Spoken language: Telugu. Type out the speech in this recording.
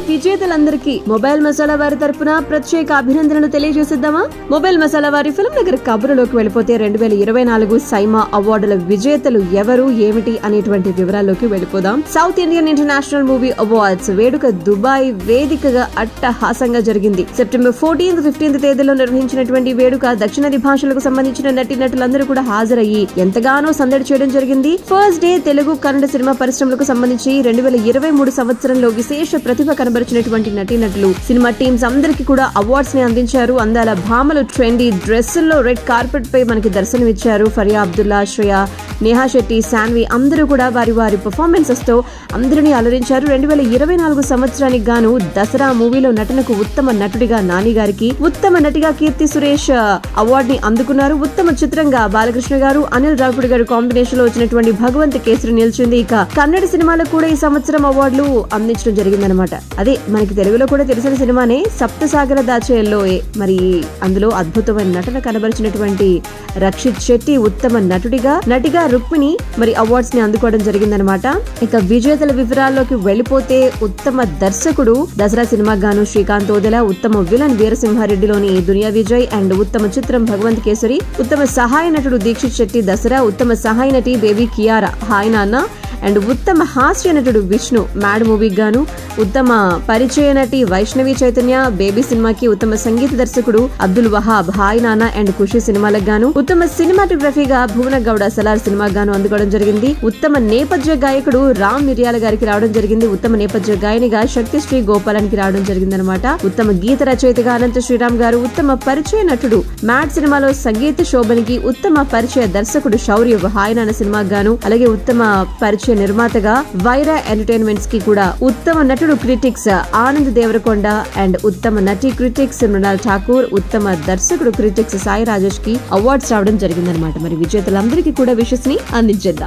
విజేతలందరికీ మొబైల్ మసాలా వారి తరపున ప్రత్యేక అభినందనలు తెలియజేసిద్దామా? మొబైల్ మసాలా వారి ఫిల్మ్ నగర్ కబురులోకి వెళ్ళిపోతే 2024 సైమా అవార్డుల విజేతలు ఎవరు ఏమిటి అనేటువంటి వివరాల్లోకి వెళ్ళిపోదాం. South Indian international movie awards వేడుక దుబాయ్ వేదికగా అట్టహాసంగా జరిగింది. సెప్టెంబర్ 14th, 15th తేదీలో నిర్వహించినటువంటి వేడుక దక్షిణాది భాషలకు సంబంధించిన నటీనటులందరూ కూడా హాజరయ్యి ఎంతగానో సందడి చేయడం జరిగింది. First day Telugu Kannada cinema పరిశ్రమలకు సంబంధించి 2023 సంవత్సరంలో విశేష ప్రతిభ కనబరిచినటువంటి నటీనటులు సినిమా టీమ్స్ అందరికీ కూడా అవార్డ్స్ ని అందించారు. అందాల భామలు ట్రెండీ డ్రెస్సుల్లో రెడ్ కార్పెట్ పై మనకి దర్శనమిచ్చారు. ఫరియా అబ్దుల్లా, శ్రేయ, నేహా శెట్టి, శాన్వి అందరూ కూడా వారి వారి పర్ఫార్మెన్సెస్ తో అందరినీ అలరించారు. 2024 సంవత్సరానికి గాను దసరా మూవీలో నటనకు ఉత్తమ నటుడిగా నాని గారికి, ఉత్తమ నటిగా కీర్తి సురేష్ అవార్డు ని అందుకున్నారు. ఉత్తమ చిత్రంగా బాలకృష్ణ గారు, అనిల్ రావిపూడి గారు కాంబినేషన్ లో వచ్చినటువంటి భగవంత్ కేసరి నిలిచింది. ఇక కన్నడ సినిమాలకు కూడా ఈ సంవత్సరం అవార్డులు అందించడం జరిగిందనమాట. అదే మనకి తెలుగులో కూడా తెలిసిన సినిమానే సప్తసాగర దాచేల్లో. మరి అందులో అద్భుతమైన నటన కనబరిచినటువంటి రక్షిత్ శెట్టి ఉత్తమ నటిగా రుక్మిణి మరి అవార్డ్స్ ని అందుకోవడం జరిగిందనమాట. ఇక విజేతల వివరాల్లోకి వెళ్ళిపోతే ఉత్తమ దర్శకుడు దసరా సినిమా గాను శ్రీకాంత్ ఓదెల, ఉత్తమ విలన్ వీరసింహారెడ్డిలోని దునియా విజయ్ అండ్ ఉత్తమ చిత్రం భగవంత్ కేసరి, ఉత్తమ సహాయ నటుడు దీక్షిత్ శెట్టి దసరా, ఉత్తమ సహాయ నటి బేబీ కియారా హాయ్ నాన్న అండ్ ఉత్తమ హాస్య నటుడు విష్ణు మ్యాడ్ మూవీకి గాను, ఉత్తమ పరిచయ నటి వైష్ణవి చైతన్య బేబీ సినిమాకి, ఉత్తమ సంగీత దర్శకుడు అబ్దుల్ వహాబ్ హాయ్ నాన్న అండ్ ఖుషి సినిమాలకు గాను, ఉత్తమ సినిమాటోగ్రఫీగా భువన గౌడ సలార్ సినిమాకి గాను అందుకోవడం జరిగింది. ఉత్తమ నేపథ్య గాయకుడు రామ్ మిర్యాల గారికి రావడం జరిగింది. ఉత్తమ నేపథ్య గాయనిగా శక్తిశ్రీ గోపాలానికి రావడం జరిగిందనమాట. ఉత్తమ గీత రచయితగా అనంత శ్రీరామ్ గారు, ఉత్తమ పరిచయ నటుడు మ్యాడ్ సినిమాలో సంగీత శోభనికి, ఉత్తమ పరిచయ దర్శకుడు శౌర్య హాయ్ నాన్న సినిమాకి గాను, అలాగే ఉత్తమ పరిచయ నిర్మాతగా వైరా ఎంటర్టైన్మెంట్స్ కి కూడా, ఉత్తమ నటుడు క్రిటిక్స్ ఆనంద్ దేవరకొండ అండ్ ఉత్తమ నటి క్రిటిక్స్ మృణాల్ ఠాకూర్, ఉత్తమ దర్శకుడు క్రిటిక్స్ సాయి రాజేష్ కి అవార్డ్స్ రావడం జరిగిందనమాట. మరి విజేతలందరికీ కూడా విషెస్ ని అందించేద్దాం.